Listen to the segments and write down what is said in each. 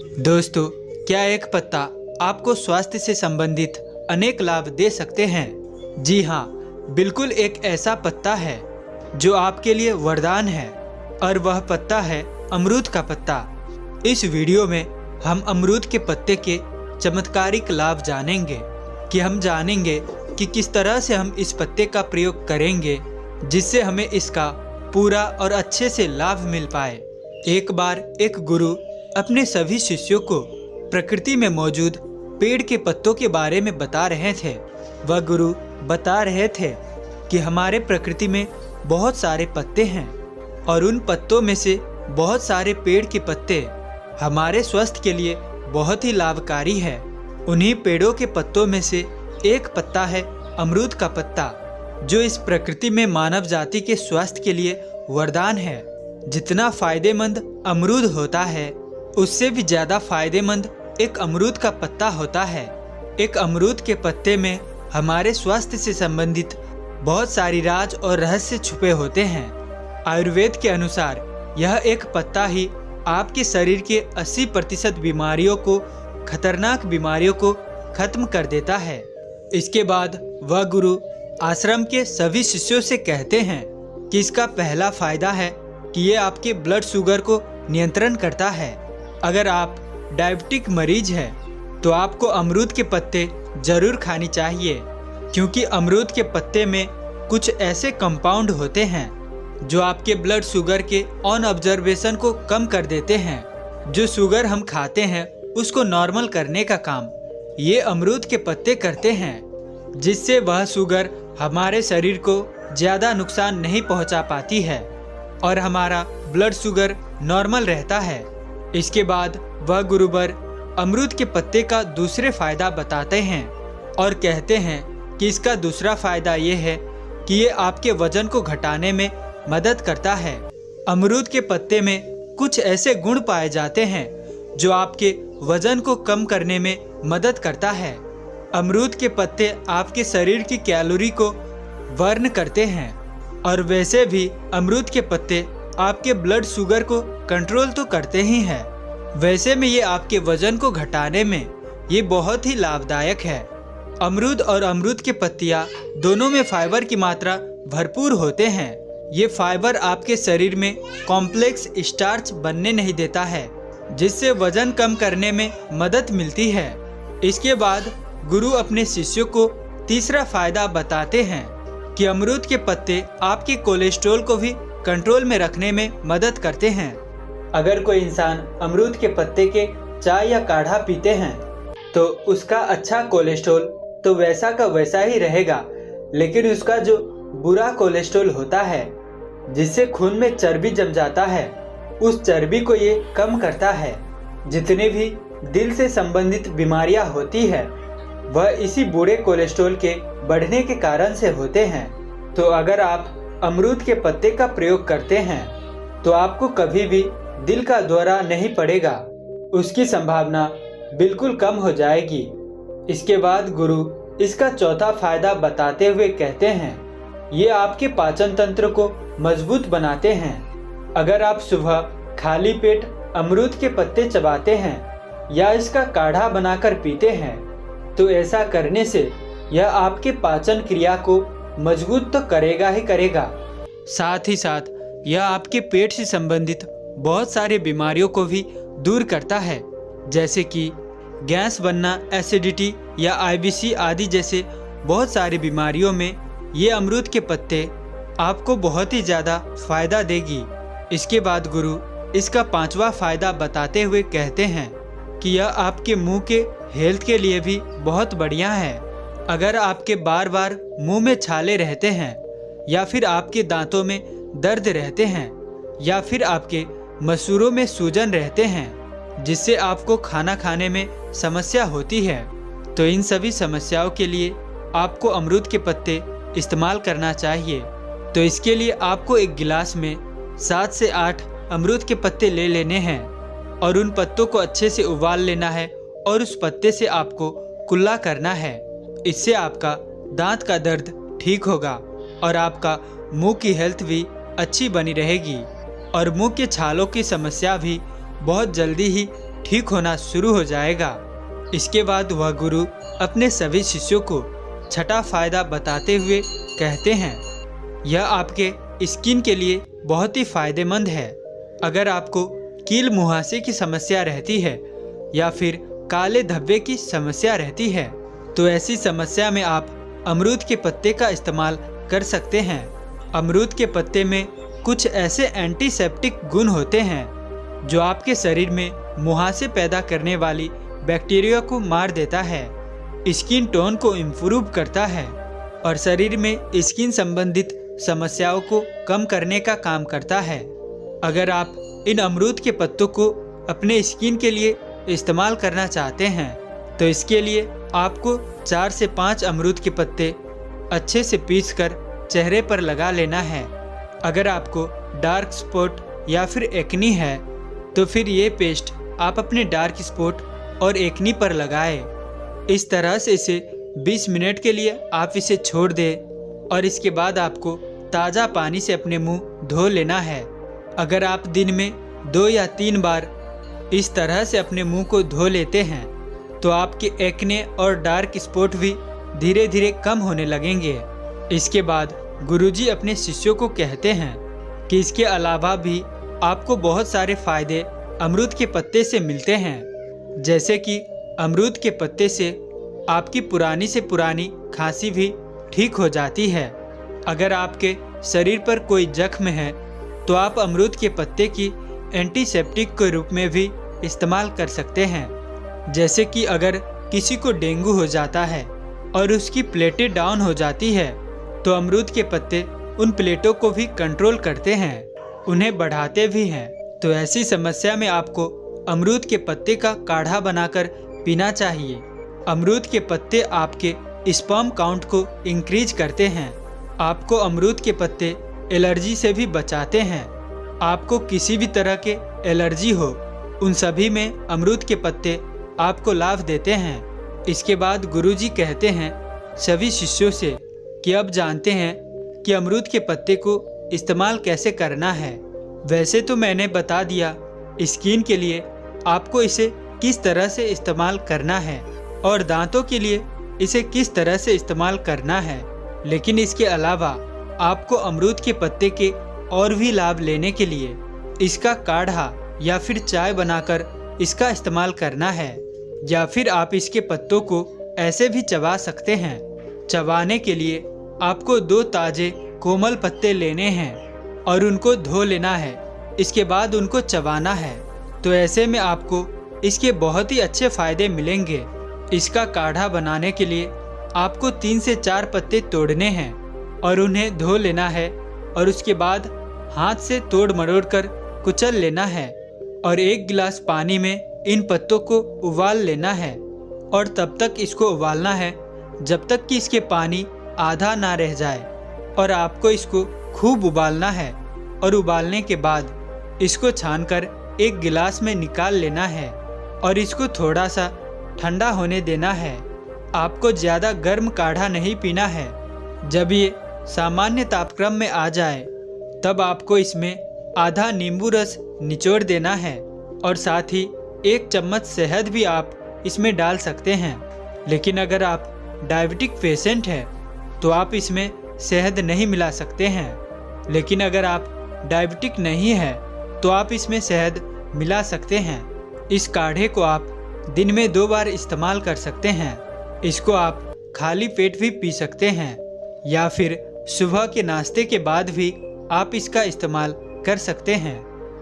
दोस्तों, क्या एक पत्ता आपको स्वास्थ्य से संबंधित अनेक लाभ दे सकते हैं? जी हाँ, बिल्कुल एक ऐसा पत्ता है जो आपके लिए वरदान है और वह पत्ता है अमरूद का पत्ता। इस वीडियो में हम अमरूद के पत्ते के चमत्कारिक लाभ जानेंगे कि किस तरह से हम इस पत्ते का प्रयोग करेंगे जिससे हमें इसका पूरा और अच्छे से लाभ मिल पाए। एक बार एक गुरु अपने सभी शिष्यों को प्रकृति में मौजूद पेड़ के पत्तों के बारे में बता रहे थे। वह गुरु बता रहे थे कि हमारे प्रकृति में बहुत सारे पत्ते हैं और उन पत्तों में से बहुत सारे पेड़ के पत्ते हमारे स्वास्थ्य के लिए बहुत ही लाभकारी है। उन्हीं पेड़ों के पत्तों में से एक पत्ता है अमरूद का पत्ता, जो इस प्रकृति में मानव जाति के स्वास्थ्य के लिए वरदान है। जितना फायदेमंद अमरूद होता है, उससे भी ज़्यादा फायदेमंद एक अमरूद का पत्ता होता है। एक अमरूद के पत्ते में हमारे स्वास्थ्य से संबंधित बहुत सारी राज और रहस्य छुपे होते हैं। आयुर्वेद के अनुसार यह एक पत्ता ही आपके शरीर के 80% बीमारियों को, खतरनाक बीमारियों को खत्म कर देता है। इसके बाद वह गुरु आश्रम के सभी शिष्यों से कहते हैं कि इसका पहला फायदा है कि ये आपके ब्लड शुगर को नियंत्रण करता है। अगर आप डायबिटिक मरीज हैं तो आपको अमरूद के पत्ते जरूर खानी चाहिए, क्योंकि अमरूद के पत्ते में कुछ ऐसे कंपाउंड होते हैं जो आपके ब्लड शुगर के ऑन ऑब्जर्वेशन को कम कर देते हैं। जो शुगर हम खाते हैं उसको नॉर्मल करने का काम ये अमरूद के पत्ते करते हैं, जिससे वह शुगर हमारे शरीर को ज़्यादा नुकसान नहीं पहुंचा पाती है और हमारा ब्लड शुगर नॉर्मल रहता है। इसके बाद वह गुरुवर अमरूद के पत्ते का दूसरे फायदा बताते हैं और कहते हैं कि इसका दूसरा फायदा ये है कि ये आपके वजन को घटाने में मदद करता है। अमरूद के पत्ते में कुछ ऐसे गुण पाए जाते हैं जो आपके वजन को कम करने में मदद करता है। अमरूद के पत्ते आपके शरीर की कैलोरी को बर्न करते हैं और वैसे भी अमरूद के पत्ते आपके ब्लड शुगर को कंट्रोल तो करते ही हैं, वैसे में ये आपके वजन को घटाने में ये बहुत ही लाभदायक है। अमरूद और अमरूद के पत्तियाँ दोनों में फाइबर की मात्रा भरपूर होते हैं। ये फाइबर आपके शरीर में कॉम्प्लेक्स स्टार्च बनने नहीं देता है, जिससे वजन कम करने में मदद मिलती है। इसके बाद गुरु अपने शिष्यों को तीसरा फायदा बताते हैं कि अमरूद के पत्ते आपके कोलेस्ट्रॉल को भी कंट्रोल में रखने में मदद करते हैं। अगर कोई इंसान अमरूद के पत्ते के चाय या काढ़ा पीते हैं तो उसका अच्छा कोलेस्ट्रॉल तो वैसा का वैसा ही रहेगा, लेकिन उसका जो बुरा कोलेस्ट्रॉल होता है, जिससे खून में चर्बी जम जाता है, उस चर्बी को ये कम करता है। जितनी भी दिल से संबंधित बीमारियां होती है वह इसी बुरे कोलेस्ट्रॉल के बढ़ने के कारण से होते हैं। तो अगर आप अमरूद के पत्ते का प्रयोग करते हैं तो आपको कभी भी दिल का दौरा नहीं पड़ेगा, उसकी संभावना बिल्कुल कम हो जाएगी। इसके बाद गुरु इसका चौथा फायदा बताते हुए कहते हैं, ये आपके पाचन तंत्र को मजबूत बनाते हैं। अगर आप सुबह खाली पेट अमरूद के पत्ते चबाते हैं या इसका काढ़ा बनाकर पीते हैं तो ऐसा करने से यह आपके पाचन क्रिया को मजबूत तो करेगा ही करेगा, साथ ही साथ यह आपके पेट से संबंधित बहुत सारी बीमारियों को भी दूर करता है, जैसे कि गैस बनना, एसिडिटी या आईबीसी आदि जैसे बहुत सारी बीमारियों में ये अमरूद के पत्ते आपको बहुत ही ज़्यादा फायदा देगी। इसके बाद गुरु इसका पांचवा फायदा बताते हुए कहते हैं कि यह आपके मुंह के हेल्थ के लिए भी बहुत बढ़िया है। अगर आपके बार बार मुंह में छाले रहते हैं या फिर आपके दांतों में दर्द रहते हैं या फिर आपके मसूड़ों में सूजन रहते हैं, जिससे आपको खाना खाने में समस्या होती है, तो इन सभी समस्याओं के लिए आपको अमरूद के पत्ते इस्तेमाल करना चाहिए। तो इसके लिए आपको एक गिलास में 7 से 8 अमरूद के पत्ते ले लेने हैं और उन पत्तों को अच्छे से उबाल लेना है और उस पत्ते से आपको कुल्ला करना है। इससे आपका दांत का दर्द ठीक होगा और आपका मुंह की हेल्थ भी अच्छी बनी रहेगी और मुंह के छालों की समस्या भी बहुत जल्दी ही ठीक होना शुरू हो जाएगा। इसके बाद वह गुरु अपने सभी शिष्यों को छठा फायदा बताते हुए कहते हैं, यह आपके स्किन के लिए बहुत ही फायदेमंद है। अगर आपको कील मुहासे की समस्या रहती है या फिर काले धब्बे की समस्या रहती है तो ऐसी समस्या में आप अमरूद के पत्ते का इस्तेमाल कर सकते हैं। अमरूद के पत्ते में कुछ ऐसे एंटीसेप्टिक गुण होते हैं जो आपके शरीर में मुहासे पैदा करने वाली बैक्टीरिया को मार देता है, स्किन टोन को इम्प्रूव करता है और शरीर में स्किन संबंधित समस्याओं को कम करने का काम करता है। अगर आप इन अमरूद के पत्तों को अपने स्किन के लिए इस्तेमाल करना चाहते हैं तो इसके लिए आपको 4 से 5 अमरूद के पत्ते अच्छे से पीसकर चेहरे पर लगा लेना है। अगर आपको डार्क स्पॉट या फिर एक्नी है तो फिर ये पेस्ट आप अपने डार्क स्पॉट और एक्नी पर लगाएं। इस तरह से इसे 20 मिनट के लिए आप इसे छोड़ दें और इसके बाद आपको ताज़ा पानी से अपने मुंह धो लेना है। अगर आप दिन में 2 या 3 बार इस तरह से अपने मुंह को धो लेते हैं तो आपके एक्ने और डार्क स्पॉट भी धीरे धीरे कम होने लगेंगे। इसके बाद गुरुजी अपने शिष्यों को कहते हैं कि इसके अलावा भी आपको बहुत सारे फायदे अमरूद के पत्ते से मिलते हैं, जैसे कि अमरूद के पत्ते से आपकी पुरानी से पुरानी खांसी भी ठीक हो जाती है। अगर आपके शरीर पर कोई जख्म है तो आप अमरूद के पत्ते की एंटीसेप्टिक के रूप में भी इस्तेमाल कर सकते हैं। जैसे कि अगर किसी को डेंगू हो जाता है और उसकी प्लेटें डाउन हो जाती है तो अमरूद के पत्ते उन प्लेटों को भी कंट्रोल करते हैं, उन्हें बढ़ाते भी हैं। तो ऐसी समस्या में आपको अमरूद के पत्ते का काढ़ा बनाकर पीना चाहिए। अमरूद के पत्ते आपके स्पर्म काउंट को इंक्रीज करते हैं। आपको अमरूद के पत्ते एलर्जी से भी बचाते हैं। आपको किसी भी तरह के एलर्जी हो उन सभी में अमरूद के पत्ते आपको लाभ देते हैं। इसके बाद गुरुजी कहते हैं सभी शिष्यों से कि अब जानते हैं कि अमरूद के पत्ते को इस्तेमाल कैसे करना है। वैसे तो मैंने बता दिया स्किन के लिए आपको इसे किस तरह से इस्तेमाल करना है और दांतों के लिए इसे किस तरह से इस्तेमाल करना है, लेकिन इसके अलावा आपको अमरूद के पत्ते के और भी लाभ लेने के लिए इसका काढ़ा या फिर चाय बनाकर इसका इस्तेमाल करना है, या फिर आप इसके पत्तों को ऐसे भी चबा सकते हैं। चबाने के लिए आपको 2 ताजे कोमल पत्ते लेने हैं और उनको धो लेना है। इसके बाद उनको चबाना है। तो ऐसे में आपको इसके बहुत ही अच्छे फायदे मिलेंगे। इसका काढ़ा बनाने के लिए आपको 3 से 4 पत्ते तोड़ने हैं और उन्हें धो लेना है और उसके बाद हाथ से तोड़ मरोड़ कर कुचल लेना है और 1 गिलास पानी में इन पत्तों को उबाल लेना है और तब तक इसको उबालना है जब तक कि इसके पानी आधा ना रह जाए। और आपको इसको खूब उबालना है और उबालने के बाद इसको छानकर 1 गिलास में निकाल लेना है और इसको थोड़ा सा ठंडा होने देना है। आपको ज़्यादा गर्म काढ़ा नहीं पीना है। जब ये सामान्य तापक्रम में आ जाए तब आपको इसमें आधा नींबू रस निचोड़ देना है और साथ ही 1 चम्मच शहद भी आप इसमें डाल सकते हैं। लेकिन अगर आप डायबिटिक पेशेंट हैं तो आप इसमें शहद नहीं मिला सकते हैं। लेकिन अगर आप डायबिटिक नहीं है तो आप इसमें शहद मिला सकते हैं। इस काढ़े को आप दिन में 2 बार इस्तेमाल कर सकते हैं। इसको आप खाली पेट भी पी सकते हैं या फिर सुबह के नाश्ते के बाद भी आप इसका इस्तेमाल कर सकते हैं।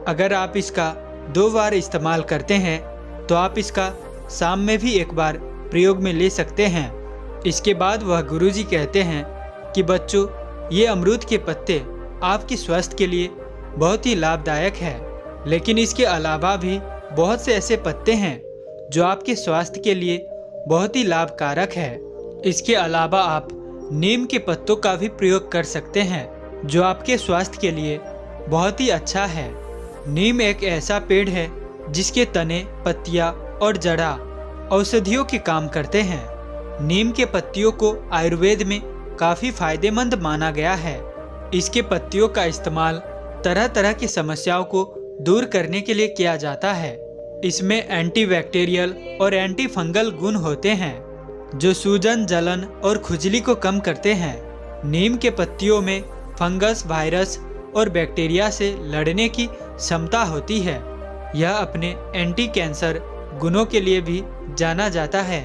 अगर आप इसका 2 बार इस्तेमाल करते हैं तो आप इसका शाम में भी 1 बार प्रयोग में ले सकते हैं। इसके बाद वह गुरुजी कहते हैं कि बच्चों, ये अमरूद के पत्ते आपके स्वास्थ्य के लिए बहुत ही लाभदायक है, लेकिन इसके अलावा भी बहुत से ऐसे पत्ते हैं जो आपके स्वास्थ्य के लिए बहुत ही लाभकारक है। इसके अलावा आप नीम के पत्तों का भी प्रयोग कर सकते हैं जो आपके स्वास्थ्य के लिए बहुत ही अच्छा है। नीम एक ऐसा पेड़ है जिसके तने, पत्तियां और जड़ा औषधियों के काम करते हैं। नीम के पत्तियों को आयुर्वेद में काफ़ी फायदेमंद माना गया है। इसके पत्तियों का इस्तेमाल तरह तरह की समस्याओं को दूर करने के लिए किया जाता है। इसमें एंटीबैक्टीरियल और एंटी फंगल गुण होते हैं जो सूजन, जलन और खुजली को कम करते हैं। नीम के पत्तियों में फंगस, वायरस और बैक्टीरिया से लड़ने की क्षमता होती है। यह अपने एंटी कैंसर गुणों के लिए भी जाना जाता है।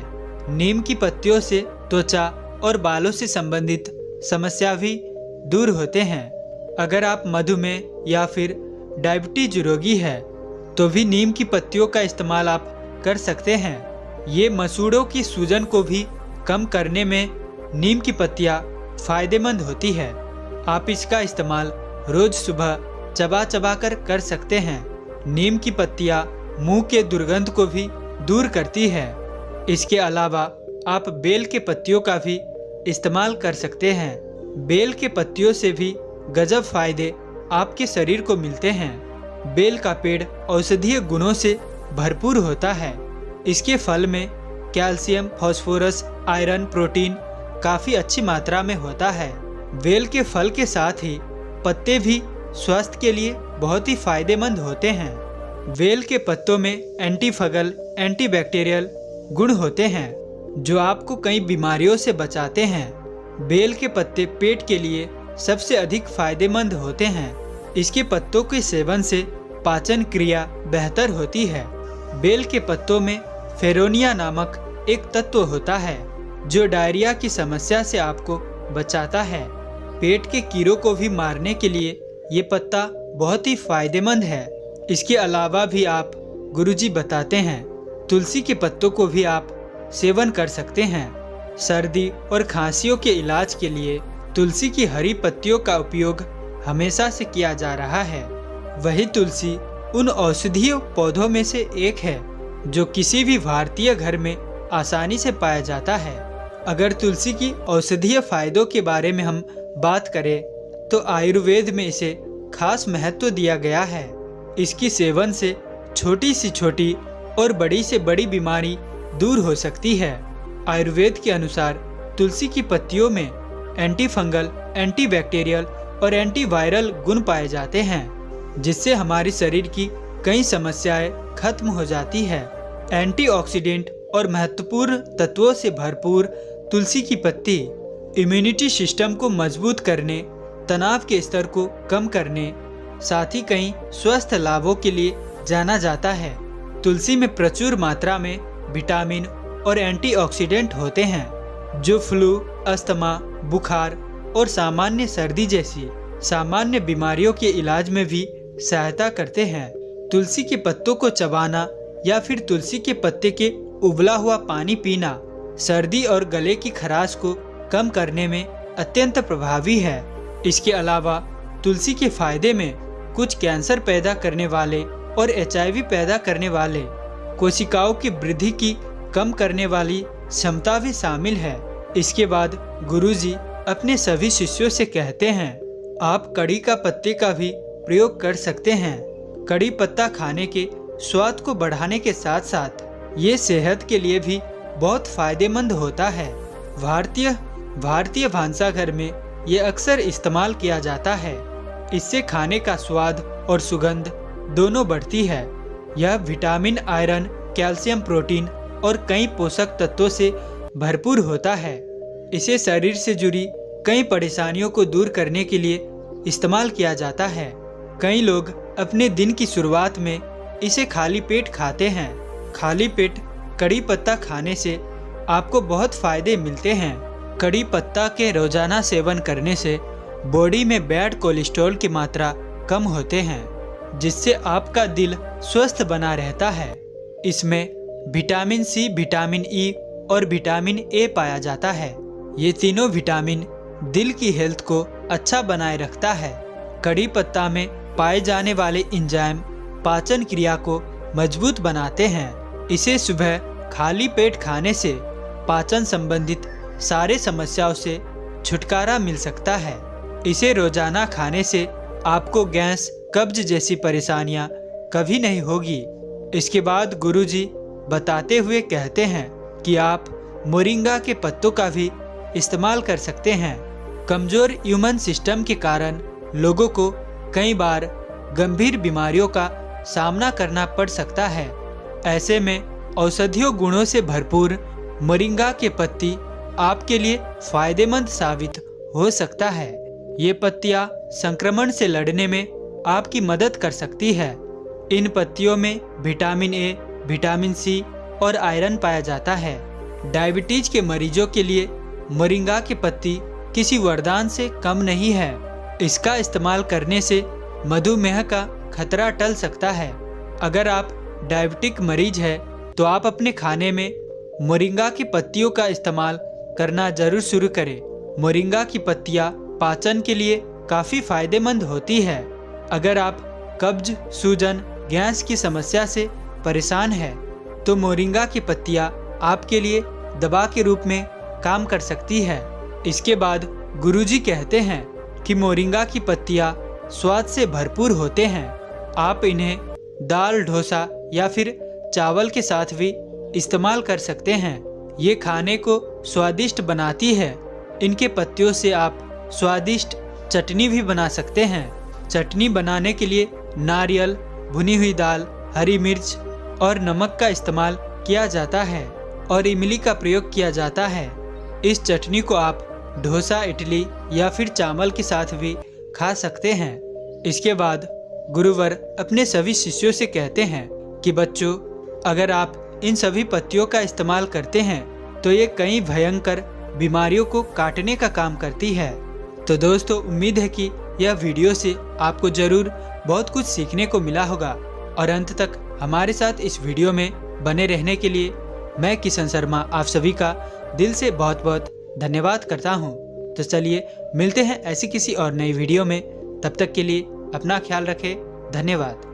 नीम की पत्तियों से त्वचा और बालों से संबंधित समस्या भी दूर होते हैं। अगर आप मधुमेह या फिर डायबिटीज रोगी है तो भी नीम की पत्तियों का इस्तेमाल आप कर सकते हैं। ये मसूड़ों की सूजन को भी कम करने में नीम की पत्तियां फायदेमंद होती है। आप इसका इस्तेमाल रोज सुबह चबा चबा कर सकते हैं। नीम की पत्तियां मुंह के दुर्गंध को भी दूर करती है। इसके अलावा आप बेल के पत्तियों का भी इस्तेमाल कर सकते हैं। बेल के पत्तियों से भी गजब फायदे आपके शरीर को मिलते हैं। बेल का पेड़ औषधीय गुणों से भरपूर होता है। इसके फल में कैल्शियम, फास्फोरस, आयरन, प्रोटीन काफ़ी अच्छी मात्रा में होता है। बेल के फल के साथ ही पत्ते भी स्वास्थ्य के लिए बहुत ही फायदेमंद होते हैं। बेल के पत्तों में एंटी फंगल, एंटी बैक्टीरियल गुण होते हैं जो आपको कई बीमारियों से बचाते हैं। बेल के पत्ते पेट के लिए सबसे अधिक फायदेमंद होते हैं। इसके पत्तों के सेवन से पाचन क्रिया बेहतर होती है। बेल के पत्तों में फेरोनिया नामक एक तत्व होता है जो डायरिया की समस्या से आपको बचाता है। पेट के कीड़ों को भी मारने के लिए ये पत्ता बहुत ही फायदेमंद है। इसके अलावा भी आप गुरुजी बताते हैं तुलसी के पत्तों को भी आप सेवन कर सकते हैं। सर्दी और खांसियों के इलाज के लिए तुलसी की हरी पत्तियों का उपयोग हमेशा से किया जा रहा है। वही तुलसी उन औषधीय पौधों में से एक है जो किसी भी भारतीय घर में आसानी से पाया जाता है। अगर तुलसी की औषधीय फायदों के बारे में हम बात करें तो आयुर्वेद में इसे खास महत्व दिया गया है। इसकी सेवन से छोटी से छोटी और बड़ी से बड़ी बीमारी दूर हो सकती है। आयुर्वेद के अनुसार तुलसी की पत्तियों में एंटी फंगल, एंटी बैक्टीरियल और एंटी वायरल गुण पाए जाते हैं जिससे हमारे शरीर की कई समस्याएं खत्म हो जाती है। एंटीऑक्सीडेंट और महत्वपूर्ण तत्वों से भरपूर तुलसी की पत्ती इम्यूनिटी सिस्टम को मजबूत करने, तनाव के स्तर को कम करने, साथ ही कई स्वस्थ लाभों के लिए जाना जाता है। तुलसी में प्रचुर मात्रा में विटामिन और एंटीऑक्सीडेंट होते हैं जो फ्लू, अस्थमा, बुखार और सामान्य सर्दी जैसी सामान्य बीमारियों के इलाज में भी सहायता करते हैं। तुलसी के पत्तों को चबाना या फिर तुलसी के पत्ते के उबला हुआ पानी पीना सर्दी और गले की खराश को कम करने में अत्यंत प्रभावी है। इसके अलावा तुलसी के फायदे में कुछ कैंसर पैदा करने वाले और HIV पैदा करने वाले कोशिकाओं की वृद्धि की कम करने वाली क्षमता भी शामिल है। इसके बाद गुरुजी अपने सभी शिष्यों से कहते हैं आप कड़ी का पत्ते का भी प्रयोग कर सकते हैं। कड़ी पत्ता खाने के स्वाद को बढ़ाने के साथ साथ ये सेहत के लिए भी बहुत फायदेमंद होता है। भारतीय भांसाघर में ये अक्सर इस्तेमाल किया जाता है। इससे खाने का स्वाद और सुगंध दोनों बढ़ती है। यह विटामिन, आयरन, कैल्शियम, प्रोटीन और कई पोषक तत्वों से भरपूर होता है। इसे शरीर से जुड़ी कई परेशानियों को दूर करने के लिए इस्तेमाल किया जाता है। कई लोग अपने दिन की शुरुआत में इसे खाली पेट खाते हैं। खाली पेट कड़ी पत्ता खाने से आपको बहुत फायदे मिलते हैं। कड़ी पत्ता के रोजाना सेवन करने से बॉडी में बैड कोलेस्ट्रॉल की मात्रा कम होते हैं जिससे आपका दिल स्वस्थ बना रहता है। इसमें विटामिन C, विटामिन E और विटामिन A पाया जाता है। ये तीनों विटामिन दिल की हेल्थ को अच्छा बनाए रखता है। कड़ी पत्ता में पाए जाने वाले एंजाइम पाचन क्रिया को मजबूत बनाते हैं। इसे सुबह खाली पेट खाने से पाचन संबंधित सारे समस्याओं से छुटकारा मिल सकता है। इसे रोजाना खाने से आपको गैस, कब्ज जैसी परेशानियां कभी नहीं होगी। इसके बाद गुरुजी बताते हुए कहते हैं कि आप मोरिंगा के पत्तों का भी इस्तेमाल कर सकते हैं। कमजोर इम्यून सिस्टम के कारण लोगों को कई बार गंभीर बीमारियों का सामना करना पड़ सकता है। ऐसे में औषधीय गुणों से भरपूर मोरिंगा के पत्ती आपके लिए फायदेमंद साबित हो सकता है। ये पत्तियां संक्रमण से लड़ने में आपकी मदद कर सकती है। इन पत्तियों में विटामिन ए, विटामिन सी और आयरन पाया जाता है। डायबिटीज के मरीजों के लिए मोरिंगा की पत्ती किसी वरदान से कम नहीं है। इसका इस्तेमाल करने से मधुमेह का खतरा टल सकता है। अगर आप डायबिटिक मरीज है तो आप अपने खाने में मोरिंगा की पत्तियों का इस्तेमाल करना जरूर शुरू करें। मोरिंगा की पत्तियां पाचन के लिए काफ़ी फायदेमंद होती है। अगर आप कब्ज, सूजन, गैस की समस्या से परेशान है तो मोरिंगा की पत्तियां आपके लिए दवा के रूप में काम कर सकती है। इसके बाद गुरुजी कहते हैं कि मोरिंगा की पत्तियां स्वाद से भरपूर होते हैं। आप इन्हें दाल, डोसा या फिर चावल के साथ भी इस्तेमाल कर सकते हैं। ये खाने को स्वादिष्ट बनाती है। इनके पत्तियों से आप स्वादिष्ट चटनी भी बना सकते हैं। चटनी बनाने के लिए नारियल, भुनी हुई दाल, हरी मिर्च और नमक का इस्तेमाल किया जाता है और इमली का प्रयोग किया जाता है। इस चटनी को आप डोसा, इडली या फिर चावल के साथ भी खा सकते हैं। इसके बाद गुरुवर अपने सभी शिष्यों से कहते हैं कि बच्चों, अगर आप इन सभी पत्तियों का इस्तेमाल करते हैं तो ये कई भयंकर बीमारियों को काटने का काम करती है। तो दोस्तों, उम्मीद है कि यह वीडियो से आपको ज़रूर बहुत कुछ सीखने को मिला होगा और अंत तक हमारे साथ इस वीडियो में बने रहने के लिए मैं किशन शर्मा आप सभी का दिल से बहुत बहुत धन्यवाद करता हूँ। तो चलिए मिलते हैं ऐसी किसी और नई वीडियो में। तब तक के लिए अपना ख्याल रखें। धन्यवाद।